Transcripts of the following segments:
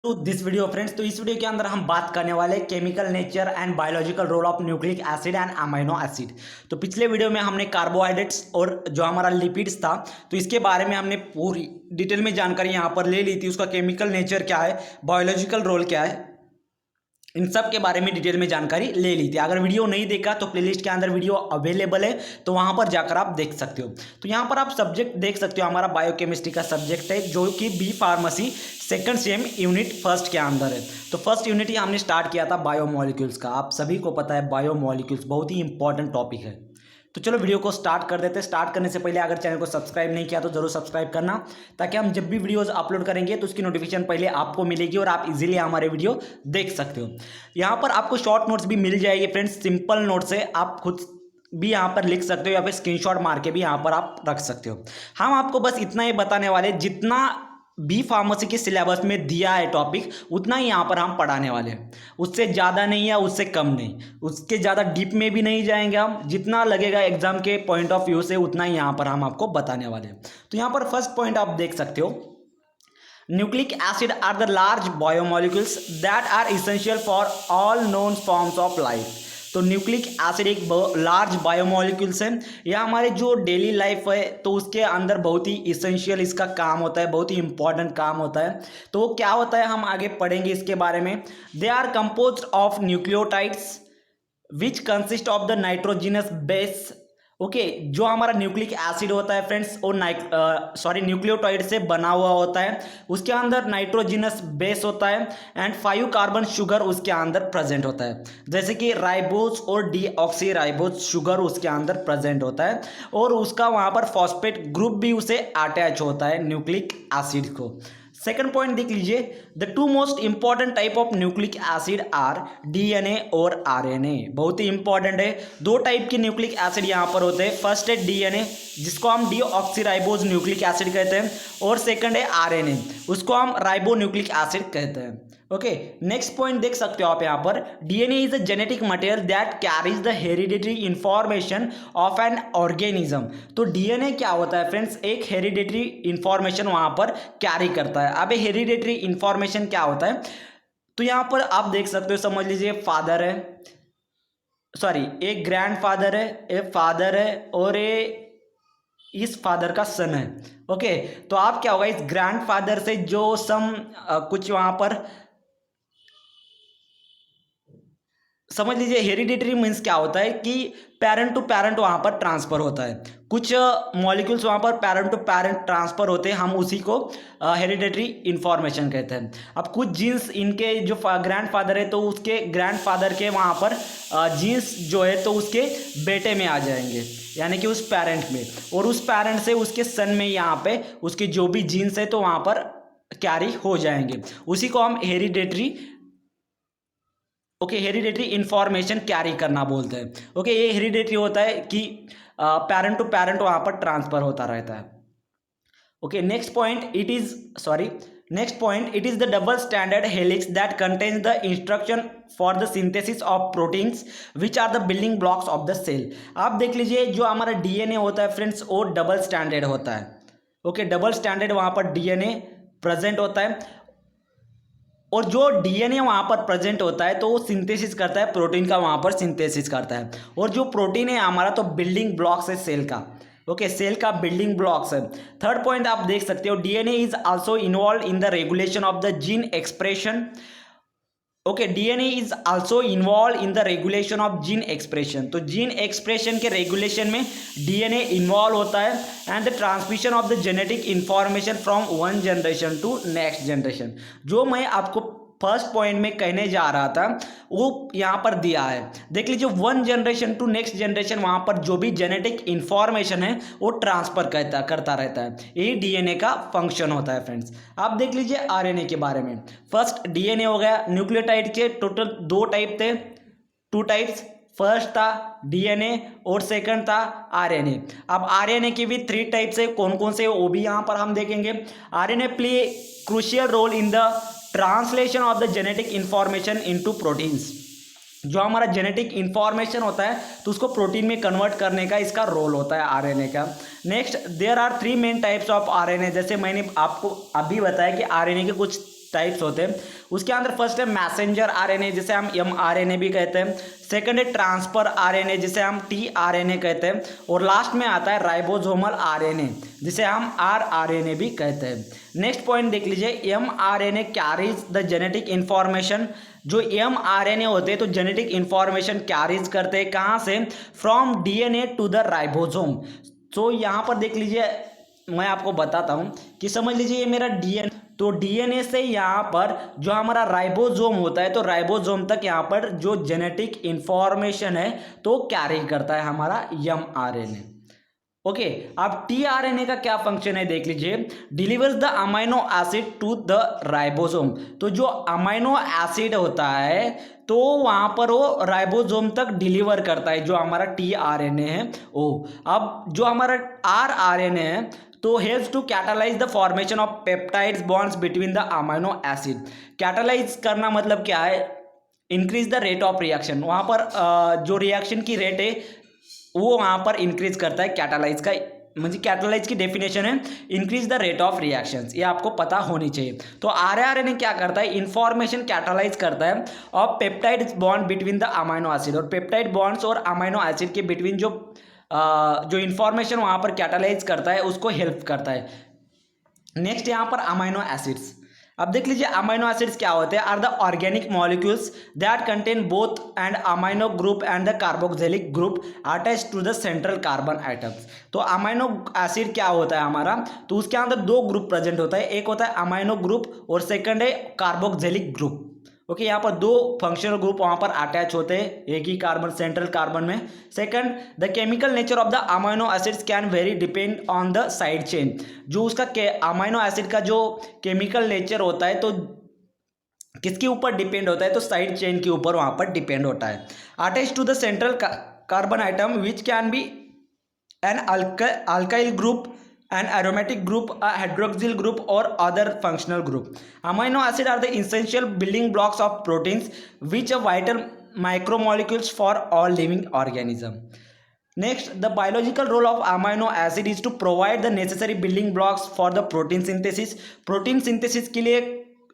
To this video friends. तो इस video के अंदर हम बात करने वाले chemical nature and biological role of nucleic acid and amino acid. तो पिछले वीडियो में हमने कार्बोहाइड्रेट्स और जो हमारा लिपिड्स था तो इसके बारे में हमने पूरी डिटेल में जानकारी यहाँ पर ले ली थी। उसका केमिकल नेचर क्या है, बायोलॉजिकल रोल क्या है, इन सब के बारे में डिटेल में जानकारी ले ली थी। अगर वीडियो नहीं देखा तो प्लेलिस्ट के अंदर वीडियो अवेलेबल है, तो वहां पर जाकर आप देख सकते हो। तो यहाँ पर आप सब्जेक्ट देख सकते हो, हमारा बायोकेमिस्ट्री का सब्जेक्ट है जो कि B pharmacy second sem unit first के अंदर है। तो फर्स्ट यूनिट ही हमने स्टार्ट किया था बायोमोलिक्यूल्स का। आप सभी को पता है बायोमोलिक्यूल्स बहुत ही इंपॉर्टेंट टॉपिक है। तो चलो वीडियो को स्टार्ट कर देते हैं। स्टार्ट करने से पहले अगर चैनल को सब्सक्राइब नहीं किया तो जरूर सब्सक्राइब करना, ताकि हम जब भी वीडियोस अपलोड करेंगे तो उसकी नोटिफिकेशन पहले आपको मिलेगी और आप इजीली हमारे वीडियो देख सकते हो। यहाँ पर आपको शॉर्ट नोट्स भी मिल जाएगी फ्रेंड्स, सिंपल नोट्स है, आप खुद भी यहाँ पर लिख सकते हो या फिर स्क्रीनशॉट मार के भी यहाँ पर आप रख सकते हो। हम आपको बस इतना ही बताने वाले, जितना बी फार्मेसी के सिलेबस में दिया है टॉपिक उतना ही यहाँ पर हम पढ़ाने वाले हैं। उससे ज़्यादा नहीं या उससे कम नहीं, उसके ज़्यादा डीप में भी नहीं जाएंगे हम। जितना लगेगा एग्जाम के पॉइंट ऑफ व्यू से उतना ही यहाँ पर हम आपको बताने वाले हैं। तो यहाँ पर फर्स्ट पॉइंट आप देख सकते हो, nucleic acid are the large biomolecules that are essential for all known forms of life. तो न्यूक्लिक एसिड एक लार्ज बायोमोलिक्यूल्स है, यह हमारे जो डेली लाइफ है तो उसके अंदर बहुत ही इसेंशियल इसका काम होता है, बहुत ही इंपॉर्टेंट काम होता है। तो वो क्या होता है हम आगे पढ़ेंगे इसके बारे में। They are composed of nucleotides which consist of the nitrogenous base. Okay, जो हमारा न्यूक्लिक एसिड होता है फ्रेंड्स वो न्यूक्लियोटाइड से बना हुआ होता है। उसके अंदर नाइट्रोजिनस बेस होता है एंड 5 कार्बन शुगर उसके अंदर प्रेजेंट होता है, जैसे कि राइबोज और डीऑक्सी राइबोज शुगर उसके अंदर प्रेजेंट होता है, और उसका वहाँ पर फॉस्फेट ग्रुप भी उसे अटैच होता है न्यूक्लिक एसिड को। सेकंड पॉइंट देख लीजिए, the two most important type of nucleic acid are DNA और आरएनए। बहुत ही इंपॉर्टेंट है, दो टाइप के न्यूक्लिक एसिड यहाँ पर होते हैं। फर्स्ट है डीएनए जिसको हम डीऑक्सीराइबोज न्यूक्लिक एसिड कहते हैं, और सेकंड है आरएनए, उसको हम राइबो न्यूक्लिक एसिड कहते हैं। ओके, नेक्स्ट पॉइंट देख सकते हो आप यहाँ पर, DNA is a genetic material that carries the hereditary information of an organism. तो डीएनए क्या होता है फ्रेंड्स, एक हेरिडिटरी इंफॉर्मेशन वहां पर कैरी करता है। अब हेरिडिटरी इंफॉर्मेशन क्या होता है, तो यहाँ पर आप देख सकते हो, समझ लीजिए फादर है, सॉरी एक ग्रैंडफादर है, एक फादर है और इस फादर का सन है। ओके, तो आप क्या होगा, इस ग्रैंडफादर से जो कुछ वहां पर समझ लीजिए, हेरिडिटरी मीन्स क्या होता है कि पेरेंट टू पेरेंट वहाँ पर ट्रांसफर होता है। कुछ मॉलिक्यूल्स वहाँ पर पेरेंट टू पेरेंट ट्रांसफर होते हैं, हम उसी को हेरिडिटरी इंफॉर्मेशन कहते हैं। अब कुछ जीन्स इनके जो ग्रैंडफादर है तो उसके ग्रैंडफादर के वहाँ पर जीन्स जो है तो उसके बेटे में आ जाएंगे, यानी कि उस पेरेंट में, और उस पेरेंट से उसके सन में यहाँ पे उसके जो भी जीन्स है तो वहाँ पर कैरी हो जाएंगे। उसी को हम हेरिडिटरी हेरिडेटरी इंफॉर्मेशन कैरी करना बोलते हैं। ओके, ये हेरिडेटरी होता है कि पेरेंट टू पेरेंट वहां पर ट्रांसफर होता रहता है। Okay, next point it is the double standard helix that contains the instruction for the synthesis of proteins which are the building blocks of the cell. आप देख लीजिए, जो हमारा डीएनए होता है फ्रेंड्स वो डबल स्टैंडर्ड होता है। ओके, डबल स्टैंडर्ड वहां पर डीएनए प्रेजेंट होता है, और जो डीएनए वहाँ पर प्रेजेंट होता है तो वो सिंथेसिस करता है, प्रोटीन का वहाँ पर सिंथेसिस करता है। और जो प्रोटीन है हमारा तो बिल्डिंग ब्लॉक्स है सेल का। ओके, सेल का बिल्डिंग ब्लॉक्स है। थर्ड पॉइंट आप देख सकते हो, DNA is also involve in the regulation of the gene expression. Okay, DNA is also involve in the regulation of gene expression. तो gene expression के regulation में DNA involve होता है and the transmission of the genetic information from one generation to next generation. जो मैं आपको first point में कहने जा रहा था वो यहाँ पर दिया है। देख लीजिए, one generation to next generation वहाँ पर जो भी जेनेटिक इंफॉर्मेशन है वो ट्रांसफर करता रहता है। यही डीएनए का फंक्शन होता है फ्रेंड्स। आप देख लीजिए आरएनए के बारे में। फर्स्ट डीएनए हो गया, न्यूक्लियोटाइड के टोटल 2 टाइप थे, 2 टाइप्स। फर्स्ट था डीएनए और सेकंड था आरएनए। अब आरएनए के भी 3 टाइप्स है, कौन कौन से वो भी यहाँ पर हम देखेंगे। RNA play crucial role in the translation of the genetic information into proteins. जो हमारा जेनेटिक इंफॉर्मेशन होता है तो उसको प्रोटीन में कन्वर्ट करने का इसका रोल होता है आरएनए का। Next, there are 3 main types of RNA. जैसे मैंने आपको अभी बताया कि आरएनए के कुछ टाइप्स होते हैं। उसके अंदर फर्स्ट है मैसेंजर आरएनए जिसे हम mRNA भी कहते हैं, सेकंड है ट्रांसफर आरएनए जिसे हम tRNA कहते हैं, और लास्ट में आता है राइबोसोमल आरएनए जिसे हम rRNA भी कहते हैं। नेक्स्ट पॉइंट देख लीजिए, mRNA carries the genetic information. जो mRNA होते हैं तो जेनेटिक इंफॉर्मेशन कैरीज करते हैं कहाँ से, from DNA to the ribosome. तो यहाँ पर देख लीजिए, मैं आपको बताता हूँ कि समझ लीजिए ये मेरा DNA, तो DNA से यहाँ पर जो हमारा राइबोसोम होता है तो राइबोसोम तक यहाँ पर जो जेनेटिक इंफॉर्मेशन है तो कैरी करता है हमारा mRNA। ओके, अब tRNA का क्या फंक्शन है देख लीजिए, delivers the amino acid to the ribosome. तो जो अमाइनो एसिड होता है तो वहां पर वो राइबोसोम तक डिलीवर करता है, जो हमारा tRNA है वो। अब जो हमारा rRNA है तो helps to catalyse the formation of peptides bonds between the amino acid. Catalyse करना मतलब क्या है, increase the rate of reaction. वहां पर जो रिएक्शन की रेट है वो वहाँ पर इंक्रीज करता है। कैटालाइज का मतलब कैटालाइज की डेफिनेशन है increase the rate of reactions, ये आपको पता होनी चाहिए। तो आरएनए क्या करता है, इंफॉर्मेशन कैटालाइज करता है और peptide bond between the amino acid, और पेप्टाइड बॉन्ड्स और अमाइनो एसिड के बिटवीन जो इंफॉर्मेशन वहाँ पर कैटालाइज करता है उसको हेल्प करता है। नेक्स्ट यहाँ पर अमाइनो एसिड्स, अब देख लीजिए अमाइनो एसिड्स क्या होते हैं, are the organic molecules that contain both and amino group and the carboxylic group attach to the central carbon atoms. तो अमाइनो एसिड क्या होता है हमारा, तो उसके अंदर दो ग्रुप प्रेजेंट होता है, एक होता है अमाइनो ग्रुप और सेकंड है कार्बोक्सिलिक ग्रुप। ओके, यहाँ पर दो फंक्शनल ग्रुप वहाँ पर अटैच होते हैं एक ही कार्बन सेंट्रल कार्बन में। Second, the chemical nature of the amino acids can very depend on the side chain. जो उसका अमाइनो एसिड का जो केमिकल नेचर होता है तो किसके ऊपर डिपेंड होता है, तो साइड चेन के ऊपर वहाँ पर डिपेंड होता है। Attach to the central carbon atom which can be an alkyl group, an aromatic group, a hydroxyl group or other functional group. Amino acids are the essential building blocks of proteins which are vital macromolecules for all living organisms. Next, the biological role of amino acid is to provide the necessary building blocks for the protein synthesis. Protein synthesis के लिए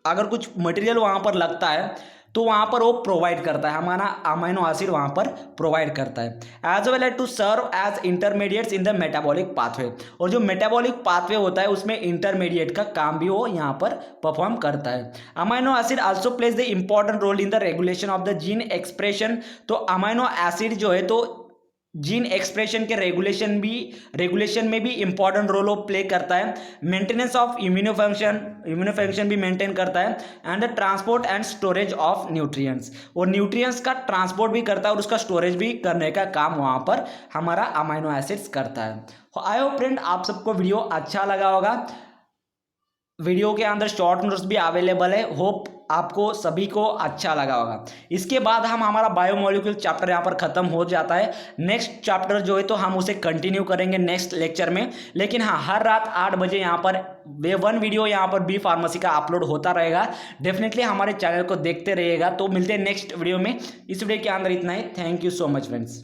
अगर कुछ material वहाँ पर लगता है तो वहाँ पर वो प्रोवाइड करता है, हमारा अमाइनो एसिड वहाँ पर प्रोवाइड करता है। As well as to serve as intermediates in the metabolic pathway, और जो मेटाबॉलिक पाथवे होता है उसमें इंटरमीडिएट का काम भी वो यहाँ पर परफॉर्म करता है। Amino acid also plays the important role in the regulation of the gene expression. तो अमाइनो एसिड जो है तो जीन एक्सप्रेशन के रेगुलेशन में भी इंपॉर्टेंट रोल प्ले करता है। मेंटेनेंस ऑफ इम्यूनो फंक्शन भी मेंटेन करता है, and the transport and storage of nutrients, और न्यूट्रिएंट्स का ट्रांसपोर्ट भी करता है और उसका स्टोरेज भी करने का काम वहाँ पर हमारा अमाइनो एसिड्स करता है। आई होप फ्रेंड आप सबको वीडियो अच्छा लगा होगा। वीडियो के अंदर शॉर्ट नोट्स भी अवेलेबल है, होप आपको सभी को अच्छा लगा होगा। इसके बाद हमारा बायोमोलिक्यूल चैप्टर यहाँ पर ख़त्म हो जाता है। नेक्स्ट चैप्टर जो है तो हम उसे कंटिन्यू करेंगे नेक्स्ट लेक्चर में। लेकिन हाँ, हर रात 8 बजे यहाँ पर वन वीडियो यहाँ पर बी फार्मेसी का अपलोड होता रहेगा। डेफिनेटली हमारे चैनल को देखते रहिएगा। तो मिलते हैं नेक्स्ट वीडियो में। इस वीडियो के अंदर इतना ही। Thank you so much friends.